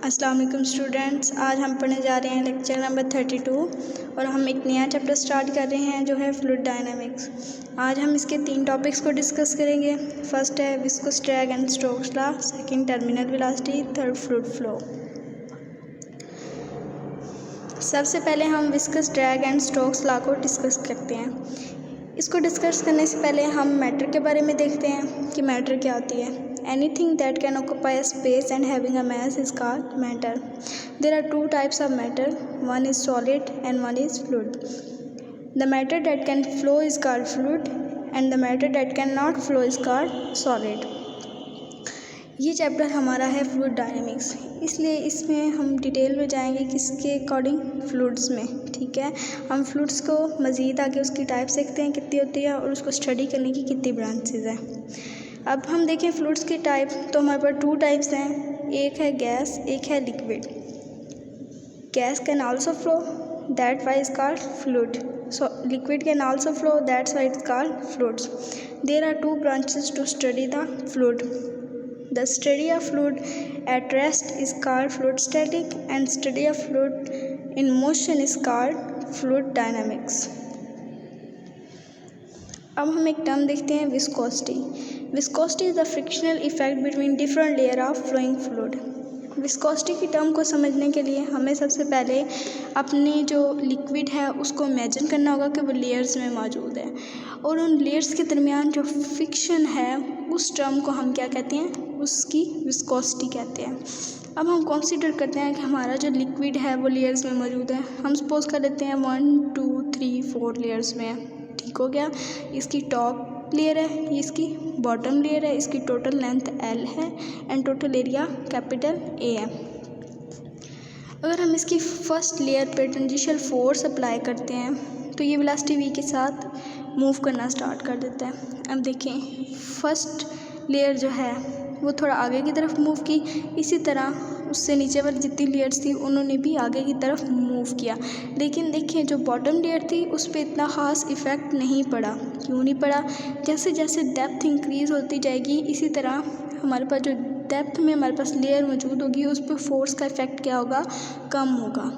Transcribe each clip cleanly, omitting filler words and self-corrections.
अस्सलाम वालेकुम स्टूडेंट्स, आज हम पढ़ने जा रहे हैं लेक्चर नंबर 32 और हम एक नया चैप्टर स्टार्ट कर रहे हैं जो है फ्लूइड डायनामिक्स। आज हम इसके 3 टॉपिक्स को डिस्कस करेंगे। फर्स्ट है viscous drag and Stokes law, second terminal velocity, third fluid flow. सबसे पहले हम viscous drag and Stokes law को डिस्कस करते हैं। इसको डिस्कस करने से पहले हम मैटर के बारे में देखते हैं कि मैटर क्या होती है। Anything that can occupy a space and having a mass is called matter. There are 2 types of matter. One is solid and one is fluid. The matter that can flow is called fluid and the matter that cannot flow is called solid. ये chapter हमारा है fluid dynamics, इसलिए इसमें हम detail में जाएंगे किसके according, fluids में। ठीक है, हम फ्लूइड्स को मज़ीद आगे उसकी टाइप देखते हैं कितनी होती है और उसको स्टडी करने की कितनी ब्रांचेज हैं। अब हम देखें फ्लूइड्स की टाइप, तो हमारे पास 2 टाइप्स हैं, एक है गैस, एक है liquid. Gas can also flow, that why is called fluid. So liquid can also flow, that's why is called fluids. There are 2 branches to study the fluid. The study of fluid at rest is called fluid static and study of fluid in motion is called fluid dynamics. अब हम एक term देखते हैं, viscosity. Viscosity is the frictional effect between different layer of flowing fluid. Viscosity की term को समझने के लिए हमें सबसे पहले अपनी जो लिक्विड है उसको इमेजिन करना होगा कि वो लेयर्स में मौजूद है और उन लेयर्स के दरमियान जो फ्रिक्शन है उस टर्म को हम क्या कहते हैं, उसकी विस्कोसिटी कहते हैं। अब हम कंसीडर करते हैं कि हमारा जो लिक्विड है वो लेयर्स में मौजूद है। हम सपोज कर लेते हैं 1 2 3 4 लेयर्स में है। ठीक हो गया, इसकी टॉप लेयर है, ये इसकी बॉटम लेयर है, इसकी टोटल लेंथ L है and total area capital A है। अगर हम इसकी फर्स्ट लेयर पे टेंजेंशियल फोर्स अप्लाई करते हैं तो ये वेलोसिटी v के साथ मूव करना स्टार्ट कर देता है। अब देखें फर्स्ट लेयर जो है वो थोड़ा आगे की तरफ मूव की, इसी तरह उससे नीचे वाली जितनी लेयर्स थी उन्होंने भी आगे की तरफ मूव किया, लेकिन देखें जो बॉटम लेयर थी उस पर इतना ख़ास इफ़ेक्ट नहीं पड़ा। क्यों नहीं पड़ा? जैसे जैसे डेप्थ इंक्रीज़ होती जाएगी इसी तरह हमारे पास जो डेप्थ में हमारे पास लेयर मौजूद होगी उस पर फोर्स का इफ़ेक्ट क्या होगा, कम होगा।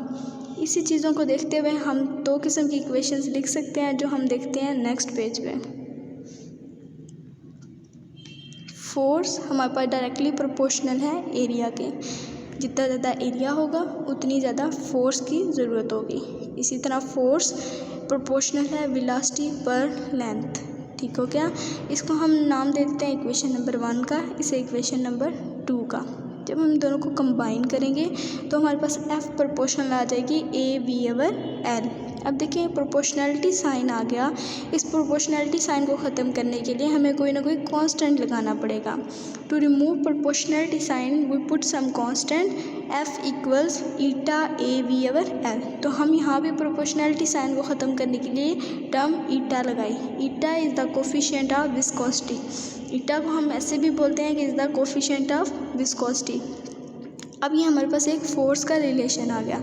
इसी चीज़ों को देखते हुए हम 2 किस्म की इक्वेशंस लिख सकते हैं जो हम देखते हैं नेक्स्ट पेज पे। फोर्स हमारे पास डायरेक्टली प्रोपोर्शनल है एरिया के, जितना ज़्यादा एरिया होगा उतनी ज़्यादा फोर्स की ज़रूरत होगी। इसी तरह फोर्स प्रोपोर्शनल है वेलोसिटी पर लेंथ। ठीक हो गया, इसको हम नाम दे देते हैं इक्वेशन नंबर 1 का, इसे इक्वेशन नंबर 2 का। जब हम दोनों को कंबाइन करेंगे तो हमारे पास F प्रोपोर्शनल आ जाएगी A/L. अब देखिए प्रोपोर्शनैलिटी साइन आ गया। इस प्रोपोर्शनैलिटी साइन को ख़त्म करने के लिए हमें कोई ना कोई कांस्टेंट लगाना पड़ेगा। To remove proportionality since we put some constant F equals eta A/L. तो हम यहाँ भी प्रोपोर्शनैलिटी साइन को ख़त्म करने के लिए टर्म ईटा लगाई। Eta is the coefficient of viscosity. Eta को हम ऐसे भी बोलते हैं कि is the coefficient of viscosity. अब ये हमारे पास एक फोर्स का रिलेशन आ गया,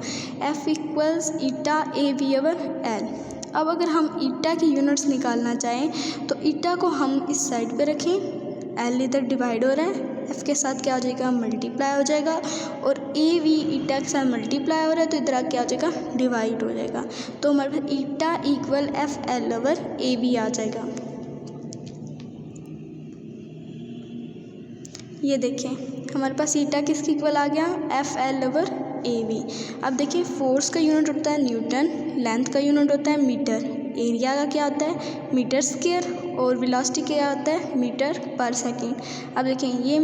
F इक्वल्स ईटा A/L. अब अगर हम ईटा की यूनिट्स निकालना चाहें तो ईटा को हम इस साइड पे रखें, L इधर डिवाइड हो रहा है, F के साथ क्या हो जाएगा, मल्टीप्लाई हो जाएगा, और A भी ईटा के साथ मल्टीप्लाई हो रहा है तो इधर क्या हो जाएगा, डिवाइड हो जाएगा। तो हमारे पास ईटा इक्वल FL/AB आ जाएगा। ये देखें हमारे पास ईटा किसकी इक्वल आ गया, FL/AB. अब देखिए फोर्स का यूनिट होता है न्यूटन, लेंथ का यूनिट होता है मीटर, एरिया का क्या होता है मीटर स्क्वायर और वेलोसिटी क्या होता है मीटर पर सेकेंड. अब देखें ये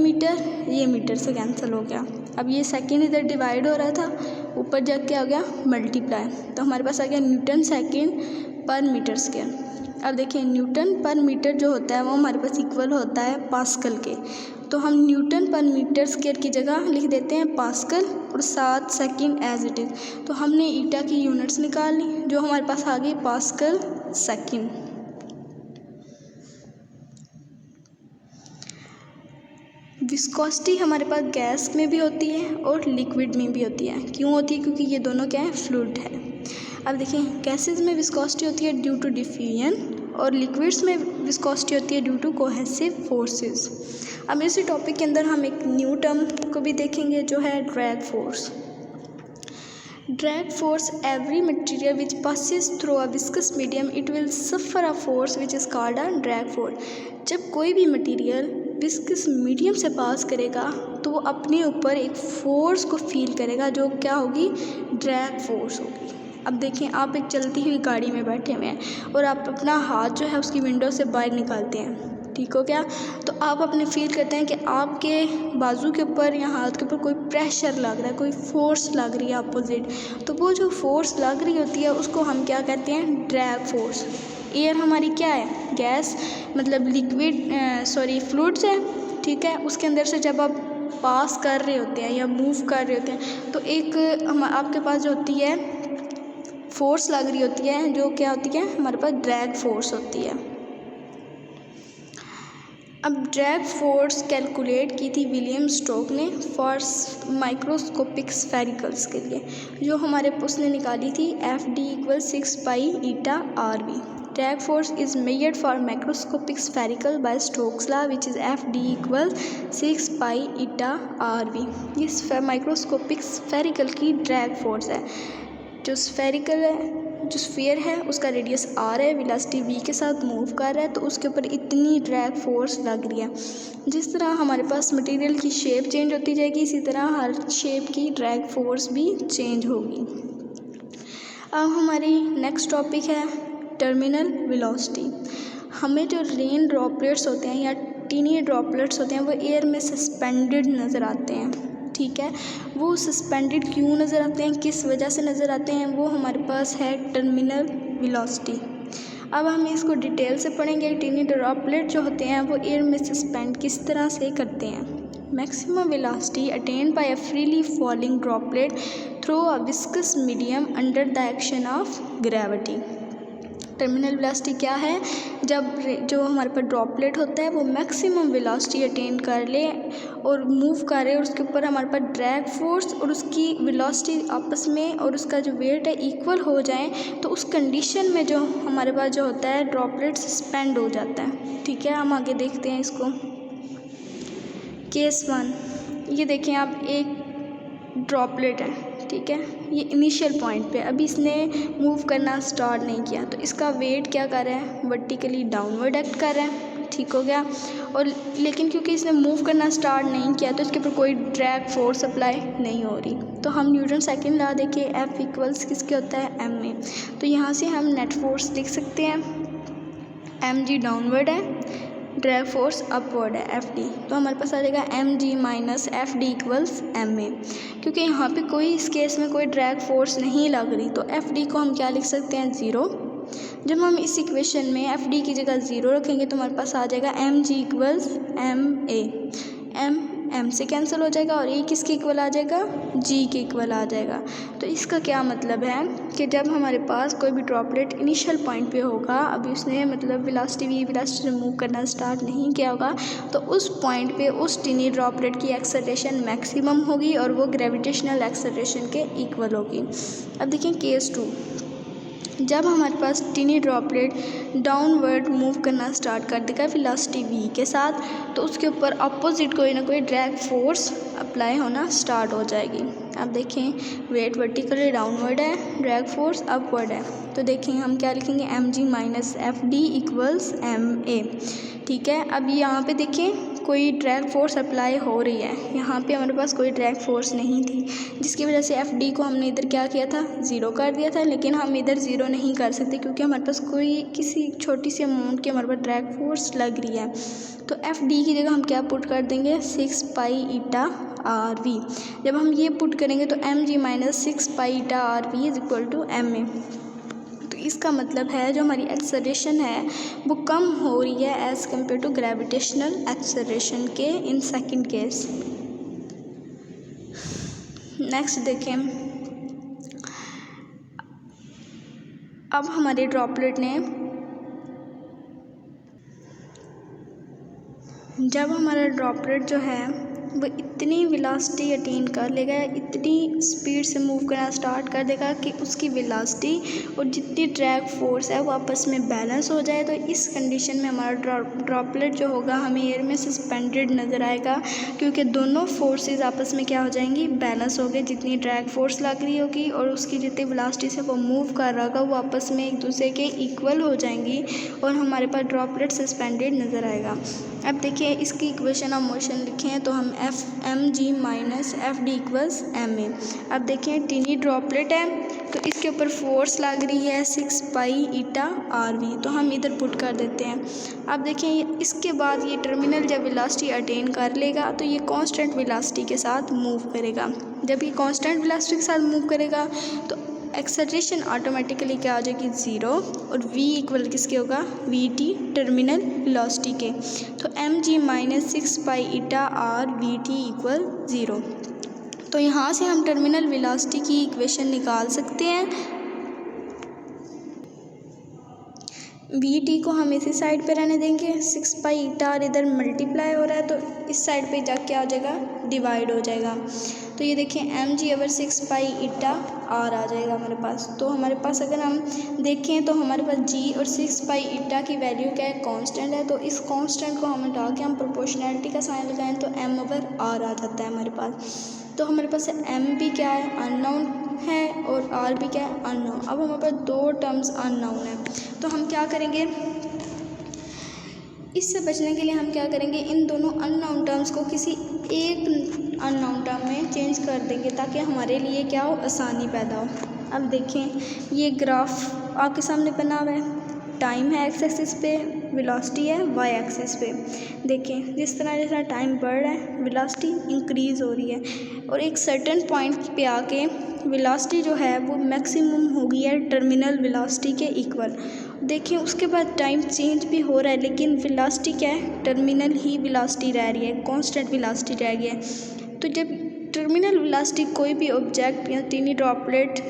मीटर से कैंसिल हो गया। अब ये सेकेंड इधर डिवाइड हो रहा था, ऊपर जाके क्या हो गया मल्टीप्लाई, तो हमारे पास आ गया न्यूटन सेकेंड पर मीटर स्क्वायर. अब देखिए न्यूटन पर मीटर जो होता है वो हमारे पास इक्वल होता है पास्कल के, तो हम न्यूटन पर मीटर स्क्वायर की जगह लिख देते हैं पास्कल और 7 सेकेंड एज इट इज़. तो हमने ईटा की यूनिट्स निकाल ली जो हमारे पास आ गई पास्कल सेकेंड. विस्कोसिटी हमारे पास गैस में भी होती है और लिक्विड में भी होती है। क्यों होती है? क्योंकि ये दोनों क्या है, फ्लूइड है। अब देखिए गैसेस में विस्कोसिटी होती है ड्यू टू डिफ्यूजन और लिक्विड्स में विस्कोसिटी होती है ड्यू टू कोहेसिव फोर्सेस। अब इसी टॉपिक के अंदर हम एक न्यू टर्म को भी देखेंगे जो है drag force. Drag force, every material which passes through a viscous medium it will suffer a force which is called a drag force। जब कोई भी मटेरियल विस्कस मीडियम से पास करेगा तो वो अपने ऊपर एक फोर्स को फील करेगा जो क्या होगी, ड्रैग फोर्स होगी। अब देखें, आप एक चलती हुई गाड़ी में बैठे हुए हैं और आप अपना हाथ जो है उसकी विंडो से बाहर निकालते हैं, ठीक हो गया। तो आप अपने फील करते हैं कि आपके बाजू के ऊपर या हाथ के ऊपर कोई प्रेशर लग रहा है, कोई फोर्स लग रही है अपोजिट। तो वो जो फोर्स लग रही होती है उसको हम क्या कहते हैं, ड्रैग फोर्स। एयर हमारी क्या है, गैस, मतलब लिक्विड फ्लूइड्स है, ठीक है। उसके अंदर से जब आप पास कर रहे होते हैं या मूव कर रहे होते हैं तो एक आपके पास जो होती है फोर्स लग रही होती है जो क्या होती है, हमारे पास ड्रैग फोर्स होती है। अब ड्रैग फोर्स कैलकुलेट की थी विलियम स्टोक ने फॉर माइक्रोस्कोपिक स्फेरिकल्स के लिए, जो हमारे उसने निकाली थी FD = 6 pi eta RV। Drag force is measured for microscopic spherical by Stokes law which is FD = 6 pi eta RV। इस माइक्रोस्कोपिक स्फेरिकल की ड्रैग फोर्स है। जो स्फेरिकल है, जो स्फीयर है उसका रेडियस r है, वेलोसिटी v के साथ मूव कर रहा है, तो उसके ऊपर इतनी ड्रैग फोर्स लग रही है। जिस तरह हमारे पास मटेरियल की शेप चेंज होती जाएगी इसी तरह हर शेप की ड्रैग फोर्स भी चेंज होगी। अब हमारी नेक्स्ट टॉपिक है टर्मिनल वेलोसिटी। हमें जो रेन ड्रॉपलेट्स होते हैं या टीनी ड्रॉपलेट्स होते हैं वो एयर में सस्पेंडेड नज़र आते हैं, ठीक है। वो सस्पेंडेड क्यों नज़र आते हैं, किस वजह से नज़र आते हैं, वो हमारे पास है टर्मिनल वेलोसिटी। अब हम इसको डिटेल से पढ़ेंगे। टीनी ड्रॉपलेट जो होते हैं वो एयर में सस्पेंड किस तरह से करते हैं। Maximum velocity attend bye a freely falling droplet through a viscous medium under the action of gravity. Terminal velocity क्या है, जब जो हमारे पास ड्रॉपलेट होता है वो मैक्सिमम वेलोसिटी अटेन कर ले और मूव कर रहे और उसके ऊपर हमारे पास ड्रैग फोर्स और उसकी वेलोसिटी आपस में और उसका जो वेट है इक्वल हो जाए, तो उस कंडीशन में जो हमारे पास जो होता है ड्रॉपलेट सस्पेंड हो जाता है, ठीक है। हम आगे देखते हैं इसको। केस 1, ये देखें आप, एक ड्रॉपलेट है, ठीक है। ये इनिशियल पॉइंट पे अभी इसने मूव करना स्टार्ट नहीं किया, तो इसका वेट क्या कर रहा है, वर्टिकली डाउनवर्ड एक्ट कर रहा है, ठीक हो गया। और लेकिन क्योंकि इसने मूव करना स्टार्ट नहीं किया तो इसके ऊपर कोई ड्रैग फोर्स अप्लाई नहीं हो रही। तो हम न्यूटन सेकंड लॉ देखिए, F = किसके होता है, m में। तो यहाँ से हम नेट फोर्स लिख सकते हैं, mg डाउनवर्ड है, ड्रैग फोर्स अपवर्ड है FD। तो हमारे पास आ जाएगा mg - FD = ma। क्योंकि यहाँ पे कोई इस केस में कोई ड्रैग फोर्स नहीं लग रही तो FD को हम क्या लिख सकते हैं, 0। जब हम इस इक्वेशन में FD की जगह 0 रखेंगे तो हमारे पास आ जाएगा mg = ma। m से कैंसिल हो जाएगा और a किसके इक्वल आ जाएगा, g के इक्वल आ जाएगा। तो इसका क्या मतलब है कि जब हमारे पास कोई भी ड्रॉपलेट इनिशियल पॉइंट पे होगा, अभी उसने मतलब वेलोसिटी से मूव करना स्टार्ट नहीं किया होगा, तो उस पॉइंट पे उस टीनी ड्रॉपलेट की एक्सेलरेशन मैक्सिमम होगी और वो ग्रेविटेशनल एक्सेलरेशन के इक्वल होगी। अब देखिए केस 2, जब हमारे पास टीनी ड्रॉपलेट डाउनवर्ड मूव करना स्टार्ट कर देगा वेलोसिटी v के साथ, तो उसके ऊपर अपोजिट कोई ना कोई ड्रैग फोर्स अप्लाई होना स्टार्ट हो जाएगी। अब देखें, वेट वर्टिकली डाउनवर्ड है, ड्रैग फोर्स अपवर्ड है, तो देखें हम क्या लिखेंगे, mg - FD = ma, ठीक है। अब यहाँ पे देखें कोई ड्रैग फोर्स अप्लाई हो रही है, यहाँ पे हमारे पास कोई ड्रैग फोर्स नहीं थी जिसकी वजह से FD को हमने इधर क्या किया था, 0 कर दिया था। लेकिन हम इधर 0 नहीं कर सकते क्योंकि हमारे पास कोई किसी छोटी सी अमाउंट की हमारे पास ड्रैग फोर्स लग रही है। तो FD की जगह हम क्या पुट कर देंगे, 6 पाई ईटा RV। जब हम ये पुट करेंगे तो mg - 6 pi eta RV = ma। इसका मतलब है जो हमारी एक्सेलरेशन है वो कम हो रही है as compare to gravitational acceleration के इन सेकंड केस। नेक्स्ट देखें, अब हमारे ड्रॉपलेट ने, जब हमारा ड्रॉपलेट जो है वो इतनी वेलोसिटी अटेन कर लेगा, इतनी स्पीड से मूव करना स्टार्ट कर देगा कि उसकी वेलोसिटी और जितनी ड्रैग फोर्स है वो आपस में बैलेंस हो जाए। तो इस कंडीशन में हमारा ड्रॉपलेट जो होगा हमें एयर में सस्पेंडेड नज़र आएगा, क्योंकि दोनों फोर्सेस आपस में क्या हो जाएंगी, बैलेंस हो गए। जितनी ड्रैग फोर्स लग रही होगी और उसकी जितनी वेलोसिटी से वो मूव कर रहा होगा वो आपस में एक दूसरे के इक्वल हो जाएंगी और हमारे पास ड्रॉपलेट सस्पेंडेड नज़र आएगा। अब देखिए इसकी इक्वेशन ऑफ मोशन लिखें तो हम F M G minus F D equals M A. अब देखिए टीनी ड्रॉपलेट है तो इसके ऊपर फोर्स लग रही है 6 पाई ईटा आर वी, तो हम इधर पुट कर देते हैं। अब देखिए इसके बाद ये टर्मिनल जब वेलोसिटी अटेन कर लेगा तो ये कांस्टेंट वेलोसिटी के साथ मूव करेगा। जब ये कांस्टेंट वेलोसिटी के साथ मूव करेगा तो एक्सेलरेशन ऑटोमेटिकली क्या हो जाएगी, 0, और v इक्वल किसके होगा, वी टी टर्मिनल वेलोसिटी के। तो M G minus 6 pi eta R V T equal 0। तो यहाँ से हम टर्मिनल वेलोसिटी की इक्वेशन निकाल सकते हैं। वी टी को हम इसी साइड पे रहने देंगे, 6 पाई ईटा आर इधर मल्टीप्लाई हो रहा है तो इस साइड पे जाके क्या हो जाएगा, डिवाइड हो जाएगा। तो ये देखिए M G over 6 pi eta R आ जाएगा हमारे पास। तो हमारे पास अगर हम देखें तो हमारे पास जी और 6 पाई ईटा की वैल्यू क्या है, कांस्टेंट है। तो इस कांस्टेंट को हम हटा के हम प्रोपोर्शनैलिटी का साइन लगाएं तो एम ओवर आर आ जाता है हमारे पास। तो हमारे पास एम भी क्या है, अननोन है, और आर भी क्या है, अननोन। अब हमारे पास दो टर्म्स अननोन है तो हम क्या करेंगे, इससे बचने के लिए हम क्या करेंगे, इन दोनों अननोन टर्म्स को किसी एक अननोन टर्म में चेंज कर देंगे ताकि हमारे लिए क्या हो, आसानी पैदा हो। अब देखें ये ग्राफ आपके सामने बना हुआ है, टाइम है एक्स एक्सिस पे, वेलोसिटी है वाई एक्सिस पे। देखें जिस तरह टाइम बढ़ रहा है वेलोसिटी इंक्रीज़ हो रही है और एक सर्टेन पॉइंट पे आके वेलोसिटी जो है वो मैक्सिमम हो गई है टर्मिनल वेलोसिटी के इक्वल। देखें उसके बाद टाइम चेंज भी हो रहा है लेकिन वेलोसिटी क्या है, टर्मिनल ही वेलोसिटी रह रही है, कांस्टेंट वेलोसिटी रह गई है। तो जब टर्मिनल वेलोसिटी कोई भी ऑब्जेक्ट या टीनी ड्रॉपलेट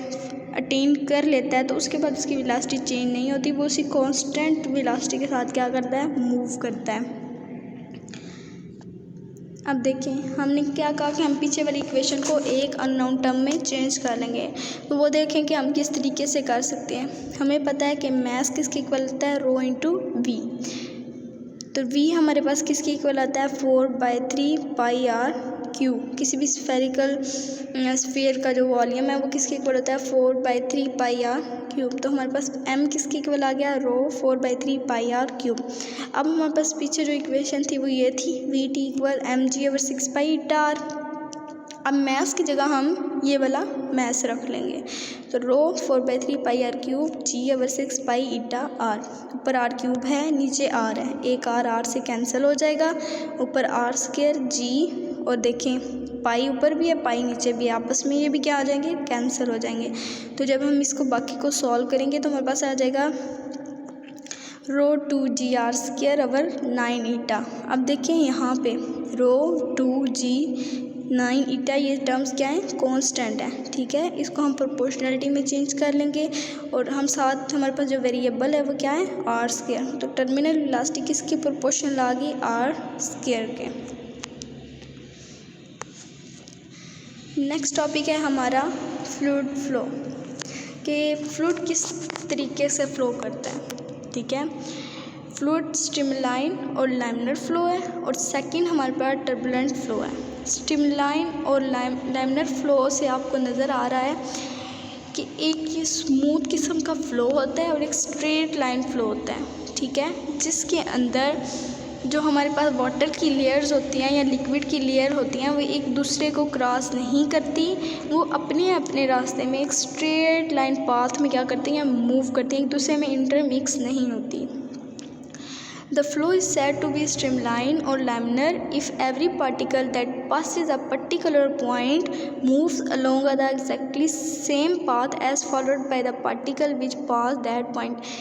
अटेन कर लेता है तो उसके बाद उसकी वेलोसिटी चेंज नहीं होती, वो उसी कांस्टेंट वेलोसिटी के साथ क्या करता है, मूव करता है। अब देखें हमने क्या कहा कि हम पीछे वाली इक्वेशन को एक अननोन टर्म में चेंज कर लेंगे। तो वो देखें कि हम किस तरीके से कर सकते हैं। हमें पता है कि मैस किसके इक्वल होता है, रो इंटू वी। तो वी हमारे पास किसके इक्वल आता है, 4/3 पाई आर क्यूब। किसी भी स्फेरिकल स्फीयर का जो वॉल्यूम है वो किसके इक्वल होता है, 4/3 पाई आर क्यूब। तो हमारे पास m किसके इक्वल आ गया, रो 4/3 पाई आर क्यूब। अब हमारे पास पीछे जो इक्वेशन थी वो ये थी, V T equal M G over 6 pi eta R. अब मैस की जगह हम ये वाला मैस रख लेंगे। तो rho 4/3 pi R cube G over 6 pi eta R. ऊपर आर क्यूब है नीचे आर है, एक आर से कैंसिल हो जाएगा, ऊपर आर स्क्वायर जी, और देखें पाई ऊपर भी है पाई नीचे भी है, आपस में ये भी क्या हो जाएंगे, कैंसिल हो जाएंगे। तो जब हम इसको बाकी को सॉल्व करेंगे तो हमारे पास आ जाएगा रो 2g आर स्क्वायर ओवर 9 ईटा। अब देखें यहाँ पे रो 2g 9 ईटा ये टर्म्स क्या है, कांस्टेंट है, ठीक है। इसको हम प्रोपोर्शनैलिटी में चेंज कर लेंगे और हम साथ हमारे पास जो वेरिएबल है वो क्या है, आर स्क्वायर। तो टर्मिनल वेलोसिटी किसकी प्रोपोर्शनल आ गई, आर स्क्वायर के। नेक्स्ट टॉपिक है हमारा फ्लूइड फ्लो, कि फ्लूइड किस तरीके से फ़्लो करता है, ठीक है। फ्लूइड स्ट्रीमलाइन और लैमिनर फ़्लो है, और सेकंड हमारे पास टर्बुलेंट फ़्लो है। स्ट्रीमलाइन और लैमिनर फ़्लो से आपको नज़र आ रहा है कि एक ये स्मूथ किस्म का फ़्लो होता है और एक स्ट्रेट लाइन फ़्लो होता है, ठीक है, जिसके अंदर जो हमारे पास वाटर की लेयर्स होती हैं या लिक्विड की लेयर होती हैं वो एक दूसरे को क्रॉस नहीं करती, वो अपने अपने रास्ते में एक स्ट्रेट लाइन पाथ में क्या करती हैं, मूव करती हैं, एक दूसरे में इंटरमिक्स नहीं होती। The flow is said to be streamlined or laminar if every particle that passes a particular point moves along the exactly same path as followed by the particle which passed that point।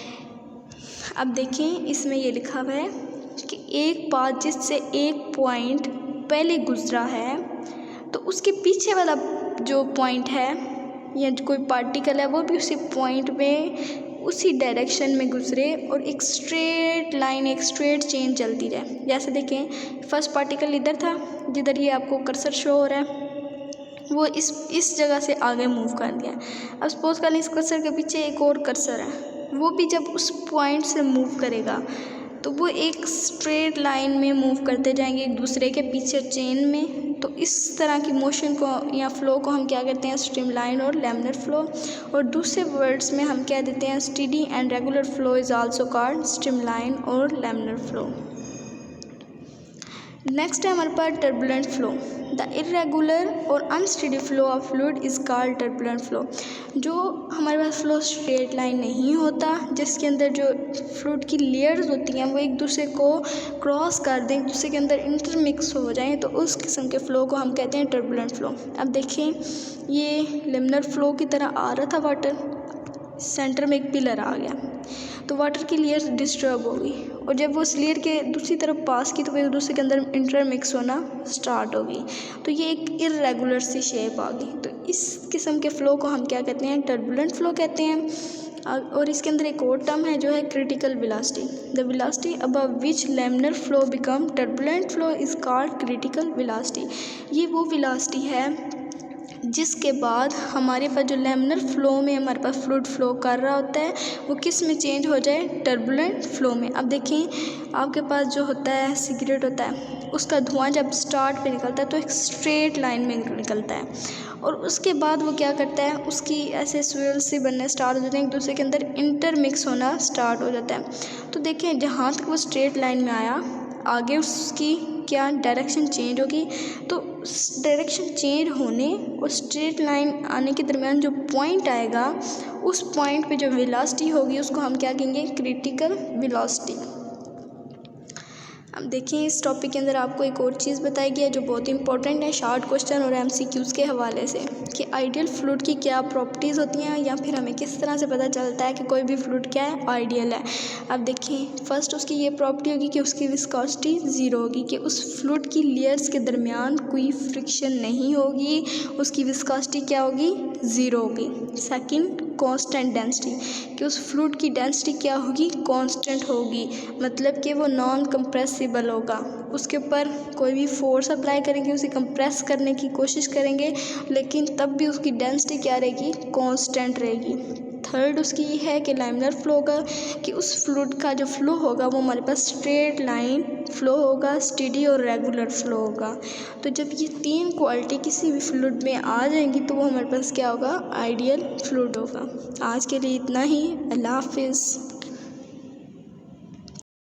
अब देखें इसमें ये लिखा हुआ है कि एक path जिससे एक पॉइंट पहले गुजरा है तो उसके पीछे वाला जो पॉइंट है या कोई पार्टिकल है वो भी उसी पॉइंट में उसी डायरेक्शन में गुजरे और एक स्ट्रेट लाइन, एक स्ट्रेट चेन चलती रहे। जैसे देखें, फर्स्ट पार्टिकल इधर था, जिधर ये आपको कर्सर शो हो रहा है, वो इस जगह से आगे मूव कर गया। अब सपोज कर लें इस कर्सर के पीछे एक और कर्सर है, वो भी जब उस पॉइंट से मूव करेगा तो वो एक स्ट्रेट लाइन में मूव करते जाएंगे एक दूसरे के पीछे चेन में। तो इस तरह की मोशन को या फ्लो को हम क्या कहते हैं, स्ट्रीमलाइन और लैमिनर फ्लो। और दूसरे वर्ड्स में हम क्या देते हैं, steady and regular flow is also called streamline और लैमिनर फ्लो। नेक्स्ट है हमारे पास टर्बुलेंट फ्लो। द इरेगुलर और unsteady flow of fluid is called turbulent flow. जो हमारे पास फ्लो स्ट्रेट लाइन नहीं होता, जिसके अंदर जो फ्लूइड की लेयर्स होती हैं वो एक दूसरे को क्रॉस कर दें, एक दूसरे के अंदर इंटरमिक्स हो जाएं, तो उस किस्म के फ़्लो को हम कहते हैं टर्बुलेंट फ्लो। अब देखें, ये लेमिनर फ्लो की तरह आ रहा था वाटर, सेंटर में एक पिलर आ गया तो वाटर की लेयर डिस्टर्ब होगी, और जब वो उस लेयर के दूसरी तरफ पास की तो वो एक दूसरे के अंदर इंटरमिक्स होना स्टार्ट होगी, तो ये एक इरेगुलर सी शेप आ गई। तो इस किस्म के फ़्लो को हम क्या कहते हैं, टर्बुलेंट फ़्लो कहते हैं। और इसके अंदर एक और टर्म है जो है critical velocity. The velocity above which laminar flow become turbulent flow is called critical velocity. ये वो वेलोसिटी है जिसके बाद हमारे पास जो लैमिनर फ्लो में हमारे पास फ्लूइड फ्लो कर रहा होता है वो किस में चेंज हो जाए, टर्बुलेंट फ्लो में। अब देखें, आपके पास जो होता है सिगरेट होता है, उसका धुआं जब स्टार्ट पे निकलता है तो एक स्ट्रेट लाइन में निकलता है, और उसके बाद वो क्या करता है, उसकी ऐसे स्विरल्स से बनने स्टार्ट हो जाते हैं, एक दूसरे के अंदर इंटरमिक्स होना स्टार्ट हो जाता है। तो देखें, जहाँ तक वो स्ट्रेट लाइन में आया, आगे उसकी क्या डायरेक्शन चेंज होगी, तो डायरेक्शन चेंज होने और स्ट्रेट लाइन आने के दरमियान जो पॉइंट आएगा, उस पॉइंट पे जो वेलोसिटी होगी उसको हम क्या कहेंगे, क्रिटिकल वेलोसिटी। अब देखिए, इस टॉपिक के अंदर आपको एक और चीज़ बताई गई है जो बहुत इंपॉर्टेंट है, शॉर्ट क्वेश्चन और MCQs के हवाले से, कि आइडियल फ्लूइड की क्या प्रॉपर्टीज़ होती हैं, या फिर हमें किस तरह से पता चलता है कि कोई भी फ्लूइड क्या है, आइडियल है। अब देखिए, फर्स्ट उसकी ये प्रॉपर्टी होगी कि उसकी विस्कोसिटी ज़ीरो होगी, कि उस फ्लूइड की लेयर्स के दरमियान कोई फ्रिक्शन नहीं होगी, उसकी विस्कोसिटी क्या होगी, ज़ीरो होगी। सेकंड, कांस्टेंट डेंसिटी, कि उस फ्लूइड की डेंसिटी क्या होगी, कांस्टेंट होगी, मतलब कि वो नॉन कंप्रेसिबल होगा, उसके ऊपर कोई भी फोर्स अप्लाई करेंगे, उसे कंप्रेस करने की कोशिश करेंगे, लेकिन तब भी उसकी डेंसिटी क्या रहेगी, कांस्टेंट रहेगी। थर्ड उसकी ये है कि लैमिनर फ्लो होगा, कि उस फ्लूइड का जो फ्लो होगा वो हमारे पास स्ट्रेट लाइन फ्लो होगा, स्टेडी और रेगुलर फ्लो होगा। तो जब ये तीन क्वालिटी किसी भी फ्लूइड में आ जाएंगी तो वो हमारे पास क्या होगा, आइडियल फ्लूइड होगा। आज के लिए इतना ही, अल्लाह हाफिज़।